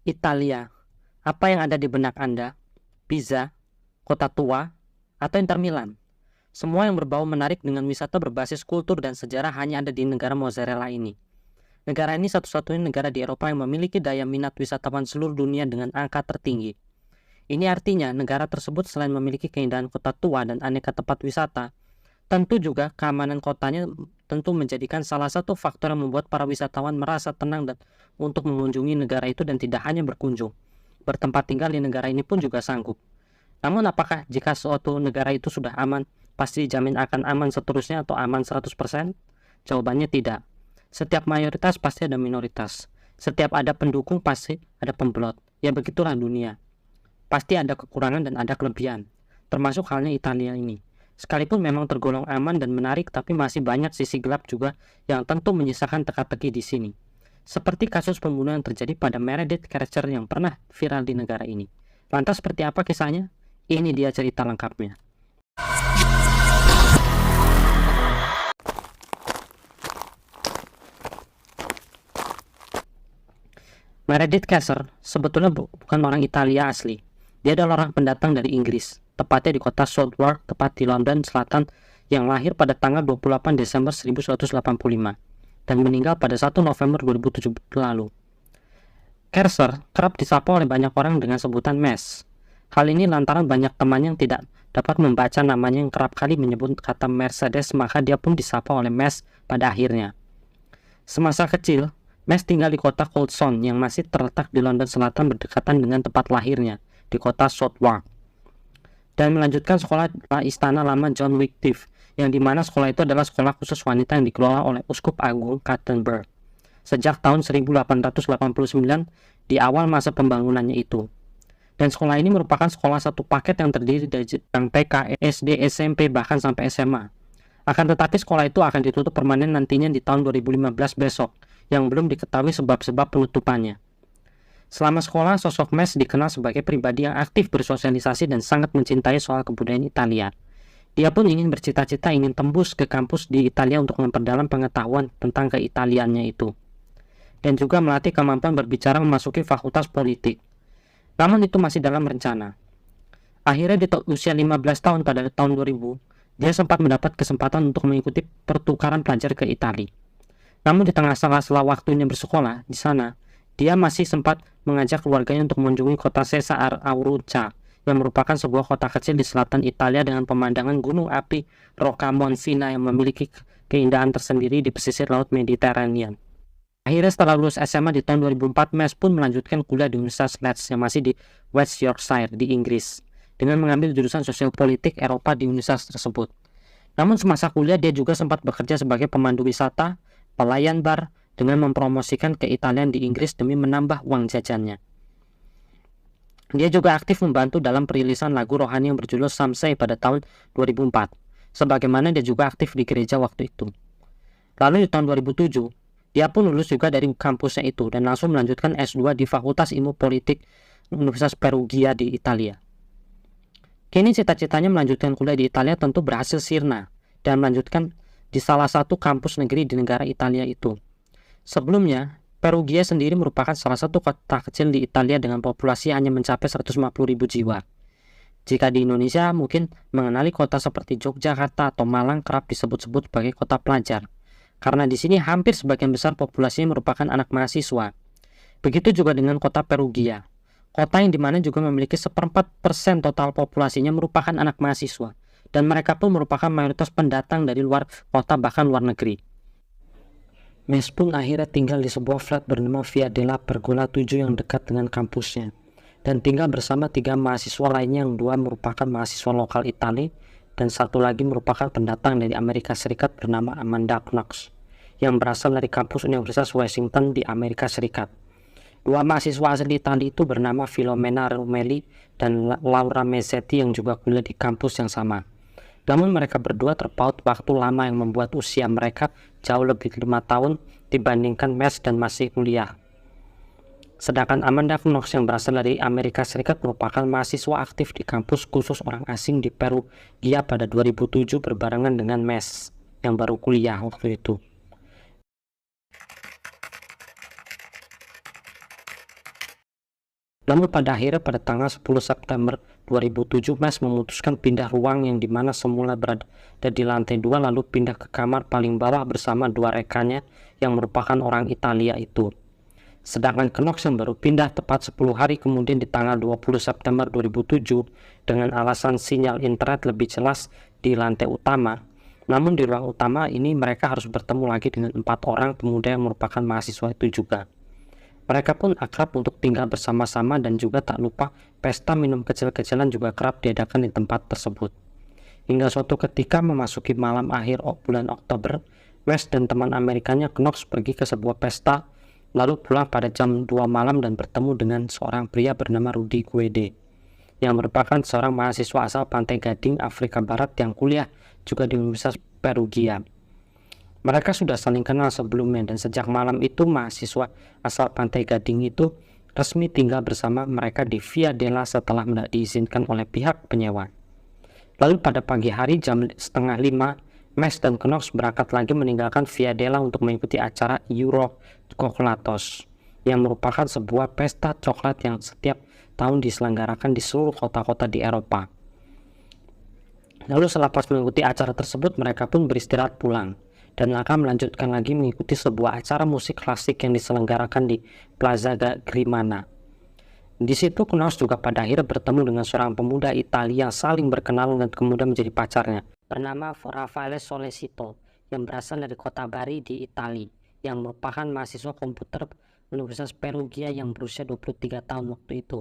Italia. Apa yang ada di benak Anda? Pizza, kota tua, atau Inter Milan? Semua yang berbau menarik dengan wisata berbasis kultur dan sejarah hanya ada di negara mozzarella ini. Negara ini satu-satunya negara di Eropa yang memiliki daya minat wisatawan seluruh dunia dengan angka tertinggi. Ini artinya negara tersebut selain memiliki keindahan kota tua dan aneka tempat wisata, tentu juga keamanan kotanya tentu menjadikan salah satu faktor yang membuat para wisatawan merasa tenang dan untuk mengunjungi negara itu dan tidak hanya berkunjung. Bertempat tinggal di negara ini pun juga sanggup. Namun apakah jika suatu negara itu sudah aman, pasti dijamin akan aman seterusnya atau aman 100%? Jawabannya tidak. Setiap mayoritas pasti ada minoritas. Setiap ada pendukung pasti ada pembelot. Ya begitulah dunia. Pasti ada kekurangan dan ada kelebihan. Termasuk halnya Italia ini. Sekalipun memang tergolong aman dan menarik, tapi masih banyak sisi gelap juga yang tentu menyisakan teka-teki di sini. Seperti kasus pembunuhan yang terjadi pada Meredith Kercher yang pernah viral di negara ini. Lantas seperti apa kisahnya? Ini dia cerita lengkapnya. Meredith Kercher sebetulnya bukan orang Italia asli. Dia adalah orang pendatang dari Inggris, tepatnya di kota Southwark, tepat di London Selatan, yang lahir pada tanggal 28 Desember 1985 dan meninggal pada 1 November 2007 lalu. Kercher kerap disapa oleh banyak orang dengan sebutan Mes. Hal ini lantaran banyak teman yang tidak dapat membaca namanya yang kerap kali menyebut kata Mercedes, maka dia pun disapa oleh Mes pada akhirnya. Semasa kecil, Mes tinggal di kota Coulson yang masih terletak di London Selatan berdekatan dengan tempat lahirnya, di kota Southwark, dan melanjutkan sekolah di Istana Lama John Wycliffe, yang dimana sekolah itu adalah sekolah khusus wanita yang dikelola oleh Uskup Agung Canterbury sejak tahun 1889 di awal masa pembangunannya itu. Dan sekolah ini merupakan sekolah satu paket yang terdiri dari jenjang TK, SD, SMP, bahkan sampai SMA. Akan tetapi sekolah itu akan ditutup permanen nantinya di tahun 2015 besok, yang belum diketahui sebab-sebab penutupannya. Selama sekolah, sosok Mes dikenal sebagai pribadi yang aktif bersosialisasi dan sangat mencintai soal kebudayaan Italia. Dia pun ingin bercita-cita ingin tembus ke kampus di Italia untuk memperdalam pengetahuan tentang keitaliannya itu. Dan juga melatih kemampuan berbicara memasuki fakultas politik. Namun itu masih dalam rencana. Akhirnya di usia 15 tahun pada tahun 2000, dia sempat mendapat kesempatan untuk mengikuti pertukaran pelajar ke Italia. Namun di tengah sela-sela waktunya bersekolah di sana, dia masih sempat mengajak keluarganya untuk mengunjungi kota Sessa Auruccia, yang merupakan sebuah kota kecil di selatan Italia dengan pemandangan gunung api Roccamonfina yang memiliki keindahan tersendiri di pesisir laut Mediterranean. Akhirnya setelah lulus SMA di tahun 2004, Mes pun melanjutkan kuliah di Universitas Leeds yang masih di West Yorkshire di Inggris, dengan mengambil jurusan sosial politik Eropa di universitas tersebut. Namun semasa kuliah dia juga sempat bekerja sebagai pemandu wisata, pelayan bar, dengan mempromosikan keitalian di Inggris demi menambah uang jajannya. Dia juga aktif membantu dalam perilisan lagu rohani yang berjudul Some Say pada tahun 2004, sebagaimana dia juga aktif di gereja waktu itu. Lalu di tahun 2007, dia pun lulus juga dari kampusnya itu dan langsung melanjutkan S2 di Fakultas Ilmu Politik Universitas Perugia di Italia. Kini cita-citanya melanjutkan kuliah di Italia tentu berhasil sirna dan melanjutkan di salah satu kampus negeri di negara Italia itu. Sebelumnya, Perugia sendiri merupakan salah satu kota kecil di Italia dengan populasi hanya mencapai 150.000 jiwa. Jika di Indonesia mungkin mengenali kota seperti Yogyakarta atau Malang kerap disebut-sebut sebagai kota pelajar, karena di sini hampir sebagian besar populasinya merupakan anak mahasiswa. Begitu juga dengan kota Perugia, kota yang dimana juga memiliki 1/4% total populasinya merupakan anak mahasiswa, dan mereka pun merupakan mayoritas pendatang dari luar kota bahkan luar negeri. Mes pun akhirnya tinggal di sebuah flat bernama Via della Pergola 7 yang dekat dengan kampusnya, dan tinggal bersama 3 mahasiswa lainnya yang 2 merupakan mahasiswa lokal Italia dan 1 lagi merupakan pendatang dari Amerika Serikat bernama Amanda Knox yang berasal dari kampus Universitas Washington di Amerika Serikat. 2 mahasiswa asli Italia itu bernama Filomena Rumeli dan Laura Mezzetti yang juga kuliah di kampus yang sama. Namun mereka berdua terpaut waktu lama yang membuat usia mereka jauh lebih 5 tahun dibandingkan Mes dan masih kuliah. Sedangkan Amanda Knox yang berasal dari Amerika Serikat merupakan mahasiswa aktif di kampus khusus orang asing di Perugia pada 2007 berbarengan dengan Mes yang baru kuliah waktu itu. Namun pada akhirnya pada tanggal 10 September 2007, Mes memutuskan pindah ruang yang dimana semula berada di lantai 2 lalu pindah ke kamar paling bawah bersama dua rekannya yang merupakan orang Italia itu. Sedangkan Knox yang baru pindah tepat 10 hari kemudian di tanggal 20 September 2007 dengan alasan sinyal internet lebih jelas di lantai utama. Namun di ruang utama ini mereka harus bertemu lagi dengan 4 orang pemuda yang merupakan mahasiswa itu juga. Mereka pun akrab untuk tinggal bersama-sama dan juga tak lupa pesta minum kecil-kecilan juga kerap diadakan di tempat tersebut. Hingga suatu ketika memasuki malam akhir bulan Oktober, West dan teman Amerikanya Knox pergi ke sebuah pesta lalu pulang pada jam 2 malam dan bertemu dengan seorang pria bernama Rudy Guede yang merupakan seorang mahasiswa asal Pantai Gading, Afrika Barat yang kuliah juga di Universitas Perugia. Mereka sudah saling kenal sebelumnya dan sejak malam itu mahasiswa asal Pantai Gading itu resmi tinggal bersama mereka di Via Della setelah tidak diizinkan oleh pihak penyewa. Lalu pada pagi hari jam 4:30, Mes dan Knox berangkat lagi meninggalkan Via Della untuk mengikuti acara Euro Chocolatos yang merupakan sebuah pesta coklat yang setiap tahun diselenggarakan di seluruh kota-kota di Eropa. Lalu selepas mengikuti acara tersebut mereka pun beristirahat pulang dan akan melanjutkan lagi mengikuti sebuah acara musik klasik yang diselenggarakan di Plaza Grimana. Di situ Knox juga pada akhirnya bertemu dengan seorang pemuda Italia yang saling berkenalan dan kemudian menjadi pacarnya bernama Raffaele Sollecito yang berasal dari kota Bari di Italia yang merupakan mahasiswa komputer Universitas Perugia yang berusia 23 tahun waktu itu.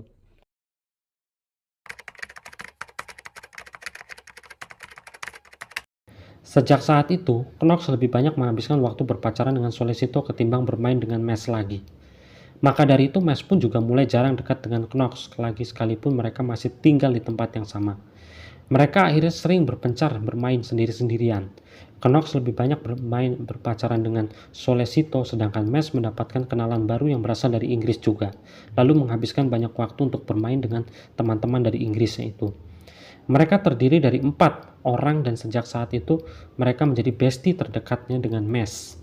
Sejak saat itu, Knox lebih banyak menghabiskan waktu berpacaran dengan Sollecito ketimbang bermain dengan Mes lagi. Maka dari itu Mes pun juga mulai jarang dekat dengan Knox lagi sekalipun mereka masih tinggal di tempat yang sama. Mereka akhirnya sering berpencar bermain sendiri-sendirian. Knox lebih banyak berpacaran dengan Sollecito sedangkan Mes mendapatkan kenalan baru yang berasal dari Inggris juga. Lalu menghabiskan banyak waktu untuk bermain dengan teman-teman dari Inggrisnya itu. Mereka terdiri dari 4 orang dan sejak saat itu mereka menjadi bestie terdekatnya dengan Mes.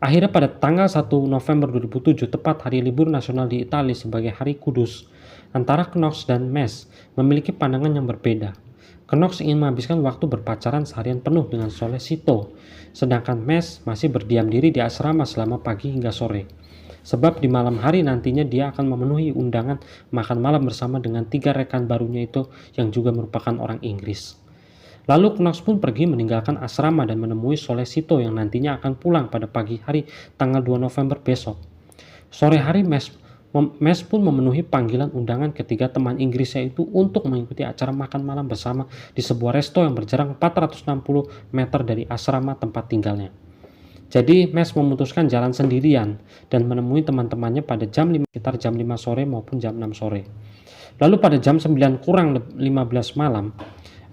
Akhirnya pada tanggal 1 November 2007 tepat hari libur nasional di Italia sebagai Hari Kudus, antara Knox dan Mes memiliki pandangan yang berbeda. Knox ingin menghabiskan waktu berpacaran seharian penuh dengan Sollecito, sedangkan Mes masih berdiam diri di asrama selama pagi hingga sore. Sebab di malam hari nantinya dia akan memenuhi undangan makan malam bersama dengan 3 rekan barunya itu yang juga merupakan orang Inggris. Lalu Knox pun pergi meninggalkan asrama dan menemui Sollecito yang nantinya akan pulang pada pagi hari tanggal 2 November besok. Sore hari Mes pun memenuhi panggilan undangan ketiga teman Inggrisnya itu untuk mengikuti acara makan malam bersama di sebuah resto yang berjarak 460 meter dari asrama tempat tinggalnya. Jadi Mes memutuskan jalan sendirian dan menemui teman-temannya pada sekitar jam 5 sore maupun jam 6 sore. Lalu pada jam 9 kurang 15 malam,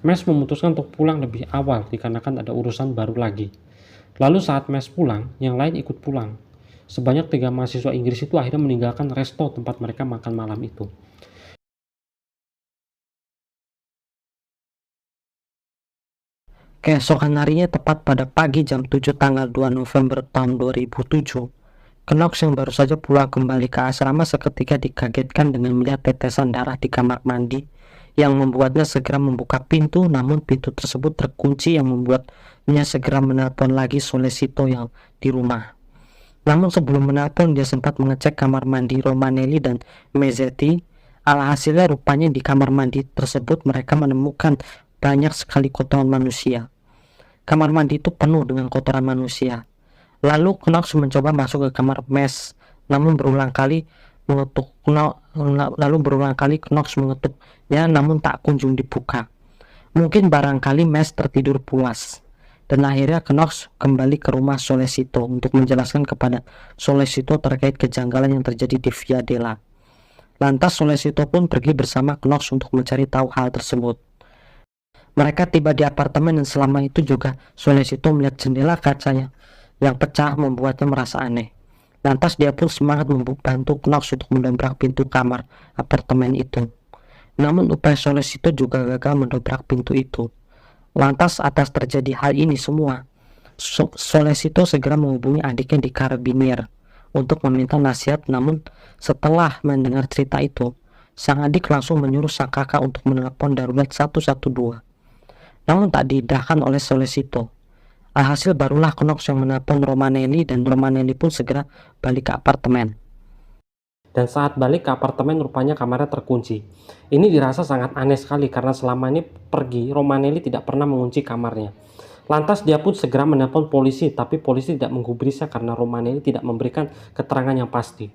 Mes memutuskan untuk pulang lebih awal dikarenakan ada urusan baru lagi. Lalu saat Mes pulang, yang lain ikut pulang. Sebanyak 3 mahasiswa Inggris itu akhirnya meninggalkan resto tempat mereka makan malam itu. Keesokan harinya tepat pada pagi jam 7 tanggal 2 November tahun 2007, Knox yang baru saja pulang kembali ke asrama seketika dikagetkan dengan melihat tetesan darah di kamar mandi yang membuatnya segera membuka pintu, namun pintu tersebut terkunci yang membuatnya segera menelpon lagi Sollecito yang di rumah. Namun sebelum menelpon dia sempat mengecek kamar mandi Romanelli dan Mezzetti. Alhasilnya rupanya di kamar mandi tersebut mereka menemukan banyak sekali kotoran manusia. Kamar mandi itu penuh dengan kotoran manusia. Lalu Knox mencoba masuk ke kamar Mes, namun berulang kali Knox mengetuknya namun tak kunjung dibuka. Mungkin barangkali Mes tertidur puas. Dan akhirnya Knox kembali ke rumah Sollecito untuk menjelaskan kepada Sollecito terkait kejanggalan yang terjadi di Via Della. Lantas Sollecito pun pergi bersama Knox untuk mencari tahu hal tersebut. Mereka tiba di apartemen dan selama itu juga Sollecito melihat jendela kacanya yang pecah membuatnya merasa aneh. Lantas dia pun semangat membantu Knox untuk mendobrak pintu kamar apartemen itu. Namun upaya Sollecito juga gagal mendobrak pintu itu. Lantas atas terjadi hal ini semua, Sollecito segera menghubungi adiknya di Karabinier untuk meminta nasihat. Namun setelah mendengar cerita itu, Sang adik langsung menyuruh sang kakak untuk menelpon darurat 112. Namun tak diindahkan oleh Solesito. Alhasil barulah Knox yang menelpon Romanelli dan Romanelli pun segera balik ke apartemen. Dan saat balik ke apartemen rupanya kamarnya terkunci. Ini dirasa sangat aneh sekali karena selama ini pergi Romanelli tidak pernah mengunci kamarnya. Lantas dia pun segera menelpon polisi, tapi polisi tidak menggubrisnya karena Romanelli tidak memberikan keterangan yang pasti.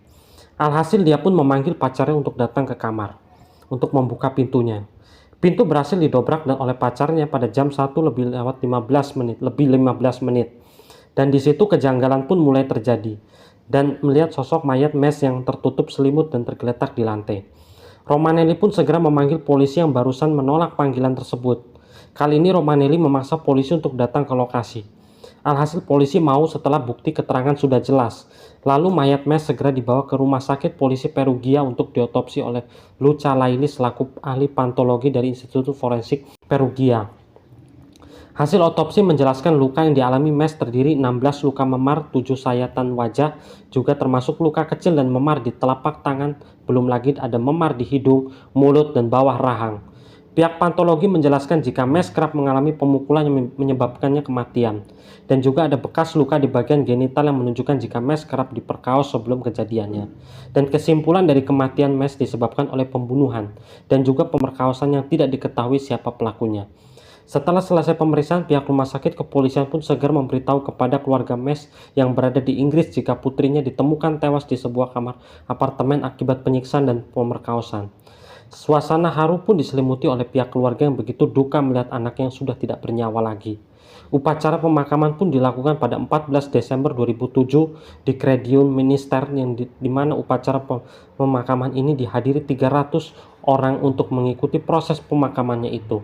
Alhasil dia pun memanggil pacarnya untuk datang ke kamar untuk membuka pintunya. Pintu berhasil didobrak oleh pacarnya pada jam 1 lebih 15 menit. Dan di situ kejanggalan pun mulai terjadi. Dan melihat sosok mayat Mes yang tertutup selimut dan tergeletak di lantai. Romanelli pun segera memanggil polisi yang barusan menolak panggilan tersebut. Kali ini Romanelli memaksa polisi untuk datang ke lokasi. Alhasil polisi mau setelah bukti keterangan sudah jelas. Lalu mayat Mes segera dibawa ke rumah sakit polisi Perugia untuk diotopsi oleh Luca Laili selaku ahli pantologi dari Institut Forensik Perugia. Hasil otopsi menjelaskan luka yang dialami Mes terdiri 16 luka memar, 7 sayatan wajah, juga termasuk luka kecil dan memar di telapak tangan, belum lagi ada memar di hidung, mulut, dan bawah rahang. Pihak pantologi menjelaskan jika Mes kerap mengalami pemukulan yang menyebabkannya kematian, dan juga ada bekas luka di bagian genital yang menunjukkan jika Mes kerap diperkaos sebelum kejadiannya. Dan kesimpulan dari kematian Mes disebabkan oleh pembunuhan, dan juga pemerkosaan yang tidak diketahui siapa pelakunya. Setelah selesai pemeriksaan, pihak rumah sakit kepolisian pun segera memberitahu kepada keluarga Mes yang berada di Inggris jika putrinya ditemukan tewas di sebuah kamar apartemen akibat penyiksaan dan pemerkosaan. Suasana haru pun diselimuti oleh pihak keluarga yang begitu duka melihat anaknya yang sudah tidak bernyawa lagi. Upacara pemakaman pun dilakukan pada 14 Desember 2007 di Credion Minister yang di mana upacara pemakaman ini dihadiri 300 orang untuk mengikuti proses pemakamannya itu.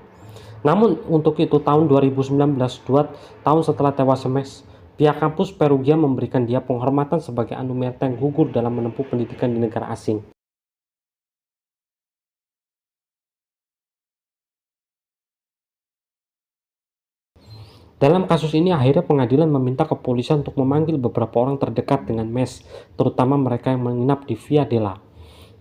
Namun untuk itu tahun 2019, 2 tahun setelah tewasnya Mes, pihak kampus Perugia memberikan dia penghormatan sebagai anumerta yang gugur dalam menempuh pendidikan di negara asing. Dalam kasus ini akhirnya pengadilan meminta kepolisian untuk memanggil beberapa orang terdekat dengan Mes, terutama mereka yang menginap di Via Della.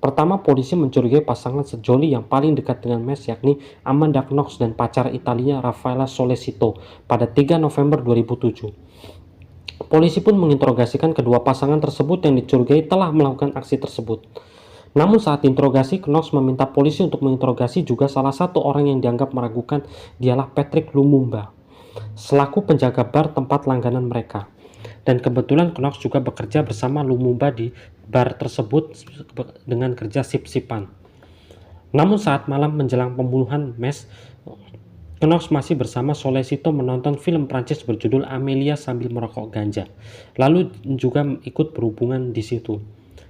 Pertama, polisi mencurigai pasangan sejoli yang paling dekat dengan Mes yakni Amanda Knox dan pacar Italinya Raffaella Solesito pada 3 November 2007. Polisi pun menginterogasikan kedua pasangan tersebut yang dicurigai telah melakukan aksi tersebut. Namun saat interogasi, Knox meminta polisi untuk menginterogasi juga salah satu orang yang dianggap meragukan dialah Patrick Lumumba, selaku penjaga bar tempat langganan mereka. Dan kebetulan Knox juga bekerja bersama Lumumba di bar tersebut dengan kerja sip-sipan. Namun saat malam menjelang pembunuhan Mes, Knox masih bersama Solesito menonton film Prancis berjudul Amelia sambil merokok ganja. Lalu juga ikut berhubungan di situ.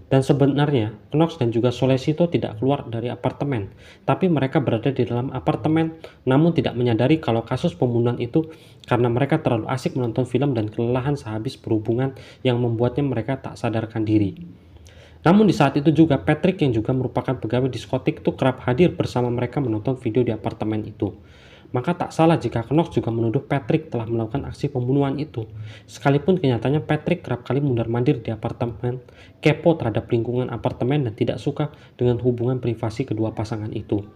Dan sebenarnya Knox dan juga Solesito tidak keluar dari apartemen, tapi mereka berada di dalam apartemen namun tidak menyadari kalau kasus pembunuhan itu karena mereka terlalu asik menonton film dan kelelahan sehabis berhubungan yang membuatnya mereka tak sadarkan diri. Namun di saat itu juga Patrick yang juga merupakan pegawai diskotik itu kerap hadir bersama mereka menonton video di apartemen itu. Maka tak salah jika Knox juga menuduh Patrick telah melakukan aksi pembunuhan itu. Sekalipun kenyataannya Patrick kerap kali mundar-mandir di apartemen, kepo terhadap lingkungan apartemen dan tidak suka dengan hubungan privasi kedua pasangan itu.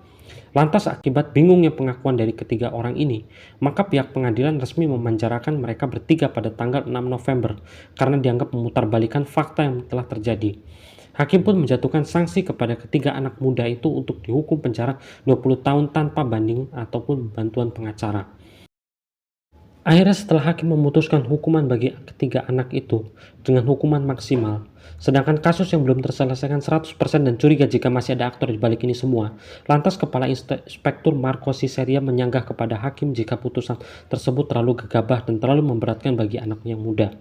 Lantas akibat bingungnya pengakuan dari ketiga orang ini, maka pihak pengadilan resmi memenjarakan mereka bertiga pada tanggal 6 November karena dianggap memutarbalikkan fakta yang telah terjadi. Hakim pun menjatuhkan sanksi kepada ketiga anak muda itu untuk dihukum penjara 20 tahun tanpa banding ataupun bantuan pengacara. Akhirnya setelah hakim memutuskan hukuman bagi ketiga anak itu dengan hukuman maksimal, sedangkan kasus yang belum terselesaikan 100% dan curiga jika masih ada aktor di balik ini semua, lantas Kepala Inspektur Marco Ciceria menyanggah kepada hakim jika putusan tersebut terlalu gegabah dan terlalu memberatkan bagi anak yang muda.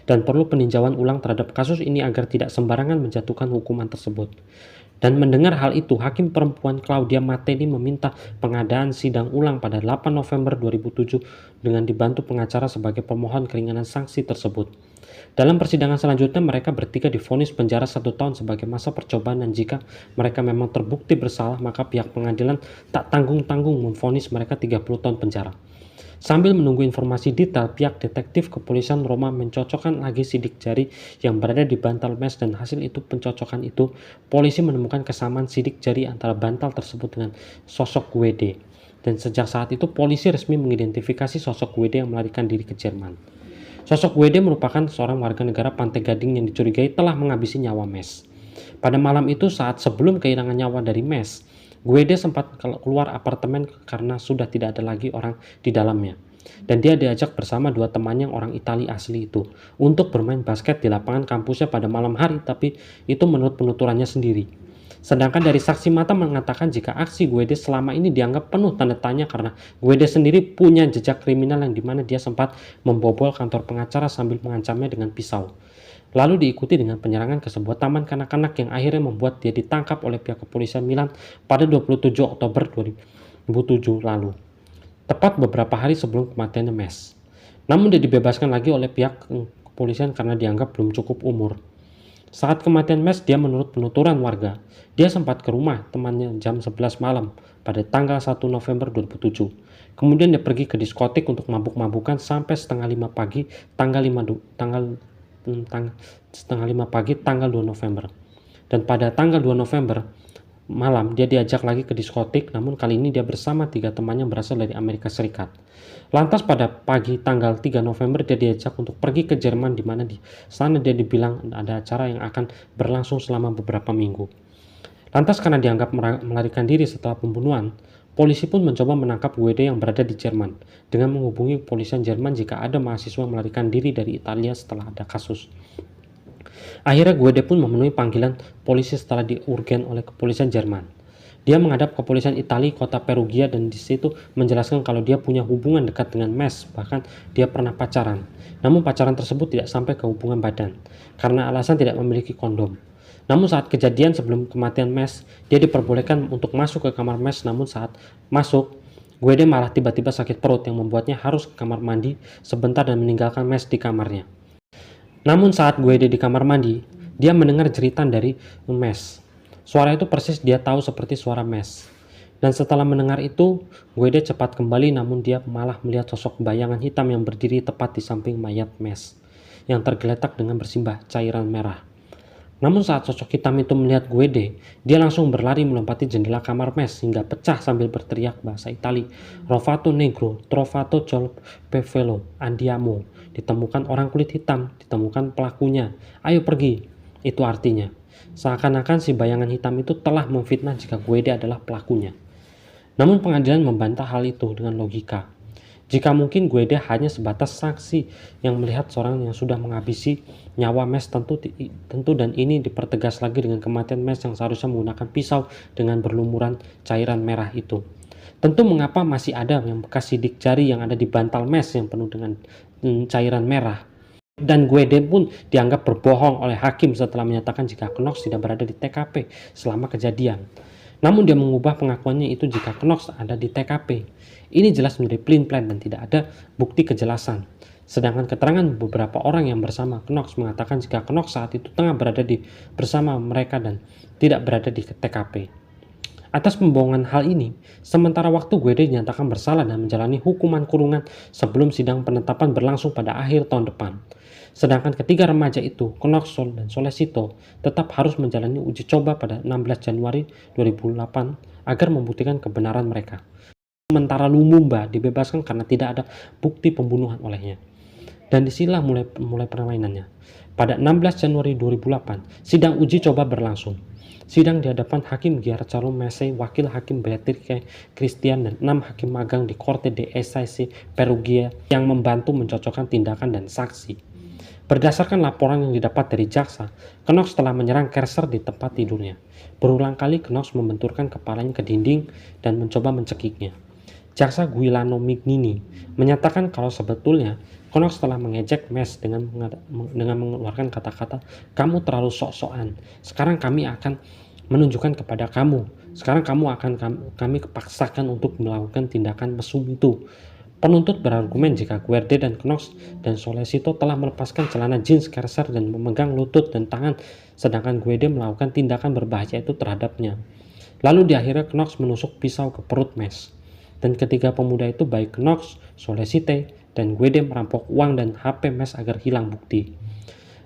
Dan perlu peninjauan ulang terhadap kasus ini agar tidak sembarangan menjatuhkan hukuman tersebut. Dan mendengar hal itu, Hakim Perempuan Claudia Matteni meminta pengadaan sidang ulang pada 8 November 2007 dengan dibantu pengacara sebagai pemohon keringanan sanksi tersebut. Dalam persidangan selanjutnya, mereka bertiga divonis penjara 1 tahun sebagai masa percobaan dan jika mereka memang terbukti bersalah, maka pihak pengadilan tak tanggung-tanggung memvonis mereka 30 tahun penjara. Sambil menunggu informasi detail, pihak detektif kepolisian Roma mencocokkan lagi sidik jari yang berada di bantal Mes, dan hasil itu pencocokan itu, polisi menemukan kesamaan sidik jari antara bantal tersebut dengan sosok WD. Dan sejak saat itu polisi resmi mengidentifikasi sosok WD yang melarikan diri ke Jerman. Sosok WD merupakan seorang warga negara Pantai Gading yang dicurigai telah menghabisi nyawa Mes. Pada malam itu, saat sebelum kehilangan nyawa dari Mes, WD sempat keluar apartemen karena sudah tidak ada lagi orang di dalamnya. Dan dia diajak bersama dua temannya yang orang Italia asli itu untuk bermain basket di lapangan kampusnya pada malam hari, tapi itu menurut penuturannya sendiri. Sedangkan dari saksi mata mengatakan jika aksi WD selama ini dianggap penuh tanda tanya karena WD sendiri punya jejak kriminal yang dimana dia sempat membobol kantor pengacara sambil mengancamnya dengan pisau. Lalu diikuti dengan penyerangan ke sebuah taman kanak-kanak yang akhirnya membuat dia ditangkap oleh pihak kepolisian Milan pada 27 Oktober 2007 lalu, tepat beberapa hari sebelum kematiannya Mes. Namun dia dibebaskan lagi oleh pihak kepolisian karena dianggap belum cukup umur. Saat kematian Mes, dia menurut penuturan warga, dia sempat ke rumah temannya jam 11 malam pada tanggal 1 November 2007. Kemudian dia pergi ke diskotik untuk mabuk-mabukan sampai setengah 5 pagi tanggal 2 November. Dan pada tanggal 2 November malam dia diajak lagi ke diskotik, namun kali ini dia bersama 3 temannya berasal dari Amerika Serikat. Lantas pada pagi tanggal 3 November dia diajak untuk pergi ke Jerman, di mana di sana dia dibilang ada acara yang akan berlangsung selama beberapa minggu. Lantas karena dianggap melarikan diri setelah pembunuhan, polisi pun mencoba menangkap WD yang berada di Jerman dengan menghubungi kepolisian Jerman jika ada mahasiswa melarikan diri dari Italia setelah ada kasus. Akhirnya WD pun memenuhi panggilan polisi setelah diurgen oleh kepolisian Jerman. Dia menghadap kepolisian Italia kota Perugia dan di situ menjelaskan kalau dia punya hubungan dekat dengan Mes, bahkan dia pernah pacaran. Namun pacaran tersebut tidak sampai ke hubungan badan karena alasan tidak memiliki kondom. Namun saat kejadian sebelum kematian Mes, dia diperbolehkan untuk masuk ke kamar Mes, namun saat masuk, WD malah tiba-tiba sakit perut yang membuatnya harus ke kamar mandi sebentar dan meninggalkan Mes di kamarnya. Namun saat WD di kamar mandi, dia mendengar jeritan dari Mes. Suara itu persis dia tahu seperti suara Mes. Dan setelah mendengar itu, WD cepat kembali, namun dia malah melihat sosok bayangan hitam yang berdiri tepat di samping mayat Mes, yang tergeletak dengan bersimbah cairan merah. Namun saat sosok hitam itu melihat WD, dia langsung berlari melompati jendela kamar Mes hingga pecah sambil berteriak bahasa Itali, "Rovato negro, trovato colpevolo, andiamo." Ditemukan orang kulit hitam, ditemukan pelakunya, ayo pergi. Itu artinya, seakan-akan si bayangan hitam itu telah memfitnah jika WD adalah pelakunya. Namun pengadilan membantah hal itu dengan logika. Jika mungkin WD hanya sebatas saksi yang melihat seorang yang sudah menghabisi nyawa Mes tentu dan ini dipertegas lagi dengan kematian Mes yang seharusnya menggunakan pisau dengan berlumuran cairan merah itu. Tentu mengapa masih ada yang bekas sidik jari yang ada di bantal Mes yang penuh dengan cairan merah. Dan WD pun dianggap berbohong oleh hakim setelah menyatakan jika Knox tidak berada di TKP selama kejadian. Namun dia mengubah pengakuannya itu jika Knox ada di TKP. Ini jelas menjadi plain-plain dan tidak ada bukti kejelasan. Sedangkan keterangan beberapa orang yang bersama Knox mengatakan jika Knox saat itu tengah berada bersama mereka dan tidak berada di TKP. Atas pembohongan hal ini, sementara waktu WD dinyatakan bersalah dan menjalani hukuman kurungan sebelum sidang penetapan berlangsung pada akhir tahun depan. Sedangkan ketiga remaja itu, Knox dan Solesito, tetap harus menjalani uji coba pada 16 Januari 2008 agar membuktikan kebenaran mereka. Sementara Lumumba dibebaskan karena tidak ada bukti pembunuhan olehnya. Dan disinilah mulai permainannya. Pada 16 Januari 2008, sidang uji coba berlangsung. Sidang di hadapan Hakim Giancarlo Messei, Wakil Hakim Beatrice Christian, dan 6 hakim magang di Corte de Assise Perugia yang membantu mencocokkan tindakan dan saksi. Berdasarkan laporan yang didapat dari jaksa, Knox telah menyerang Kerser di tempat tidurnya. Berulang kali Knox membenturkan kepalanya ke dinding dan mencoba mencekiknya. Jaksa Giuliano Mignini menyatakan kalau sebetulnya Knox telah mengejek Mes dengan mengeluarkan kata-kata, "Kamu terlalu sok-sokan. Sekarang kami akan menunjukkan kepada kamu. Sekarang kami paksakan untuk melakukan tindakan mesum itu." Penuntut berargumen jika Guerde dan Knox dan Solesito telah melepaskan celana jeans Kerser dan memegang lutut dan tangan, sedangkan Guerde melakukan tindakan berbahaya itu terhadapnya. Lalu di akhirnya Knox menusuk pisau ke perut Mes. Dan ketiga pemuda itu baik Knox, Solicite, dan Guede merampok uang dan HP Mes agar hilang bukti.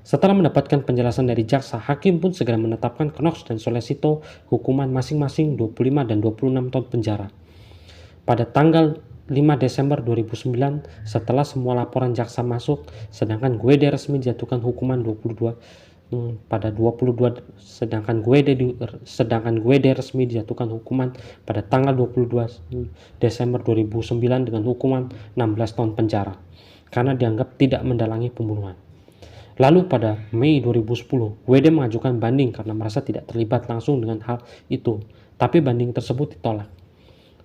Setelah mendapatkan penjelasan dari jaksa, hakim pun segera menetapkan Knox dan Solicito hukuman masing-masing 25 dan 26 tahun penjara. Pada tanggal 5 Desember 2009, setelah semua laporan jaksa masuk, sedangkan Guede resmi dijatuhkan hukuman 22 sedangkan Guede resmi dijatuhkan hukuman pada tanggal 22 Desember 2009 dengan hukuman 16 tahun penjara karena dianggap tidak mendalangi pembunuhan. Lalu pada Mei 2010, Guede mengajukan banding karena merasa tidak terlibat langsung dengan hal itu, tapi banding tersebut ditolak.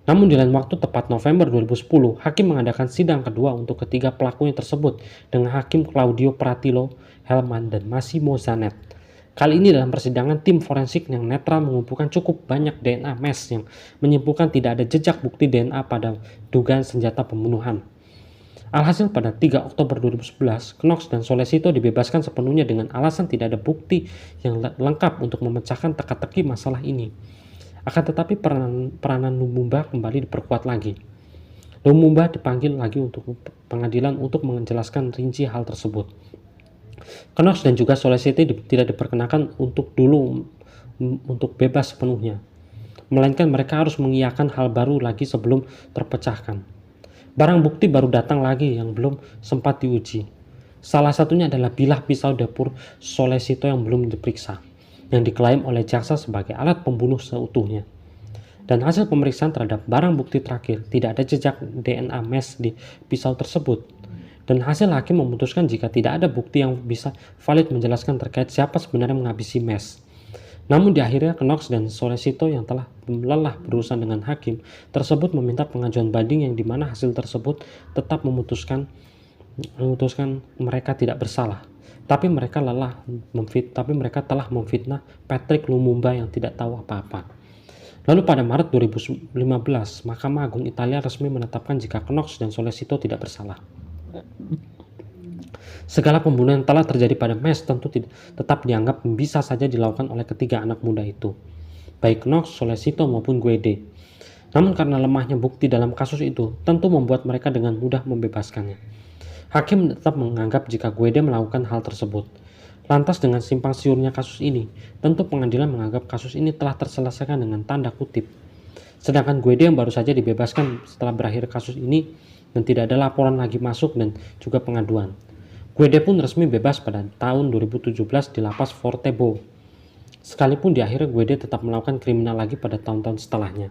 Namun di lain waktu tepat November 2010, hakim mengadakan sidang kedua untuk ketiga pelakunya tersebut dengan hakim Claudio Pratilo Helman dan Massimo Zanet. Kali ini dalam persidangan tim forensik yang netral mengumpulkan cukup banyak DNA Mes yang menyimpulkan tidak ada jejak bukti DNA pada dugaan senjata pembunuhan. Alhasil pada 3 Oktober 2011, Knox dan Solicito dibebaskan sepenuhnya dengan alasan tidak ada bukti yang lengkap untuk memecahkan teka-teki masalah ini. Akan tetapi peranan Lumumba kembali diperkuat lagi. Lumumba dipanggil lagi untuk pengadilan untuk menjelaskan rinci hal tersebut. Knox dan juga Solicite tidak diperkenakan untuk bebas sepenuhnya, melainkan mereka harus mengiyakan hal baru lagi sebelum terpecahkan. Barang bukti baru datang lagi yang belum sempat diuji. Salah satunya adalah bilah pisau dapur Solicito yang belum diperiksa, yang diklaim oleh jaksa sebagai alat pembunuh seutuhnya. Dan hasil pemeriksaan terhadap barang bukti terakhir tidak ada jejak DNA Mes di pisau tersebut. Dan hasil hakim memutuskan jika tidak ada bukti yang bisa valid menjelaskan terkait siapa sebenarnya menghabisi Mes. Namun di akhirnya Knox dan Solicito yang telah lelah berurusan dengan hakim tersebut meminta pengajuan banding yang dimana hasil tersebut tetap memutuskan mereka tidak bersalah. Tapi mereka telah memfitnah Patrick Lumumba yang tidak tahu apa-apa. Lalu pada Maret 2015, Mahkamah Agung Italia resmi menetapkan jika Knox dan Solicito tidak bersalah. Segala pembunuhan yang telah terjadi pada Mes tentu tetap dianggap bisa saja dilakukan oleh ketiga anak muda itu, baik Knox, Solicito maupun Guede. Namun karena lemahnya bukti dalam kasus itu, tentu membuat mereka dengan mudah membebaskannya. Hakim tetap menganggap jika Guede melakukan hal tersebut. Lantas dengan simpang siurnya kasus ini, tentu pengadilan menganggap kasus ini telah terselesaikan dengan tanda kutip. Sedangkan Guede yang baru saja dibebaskan setelah berakhir kasus ini dan tidak ada laporan lagi masuk dan juga pengaduan. Guede pun resmi bebas pada tahun 2017 di lapas Fortebo. Sekalipun di akhirnya Guede tetap melakukan kriminal lagi pada tahun-tahun setelahnya.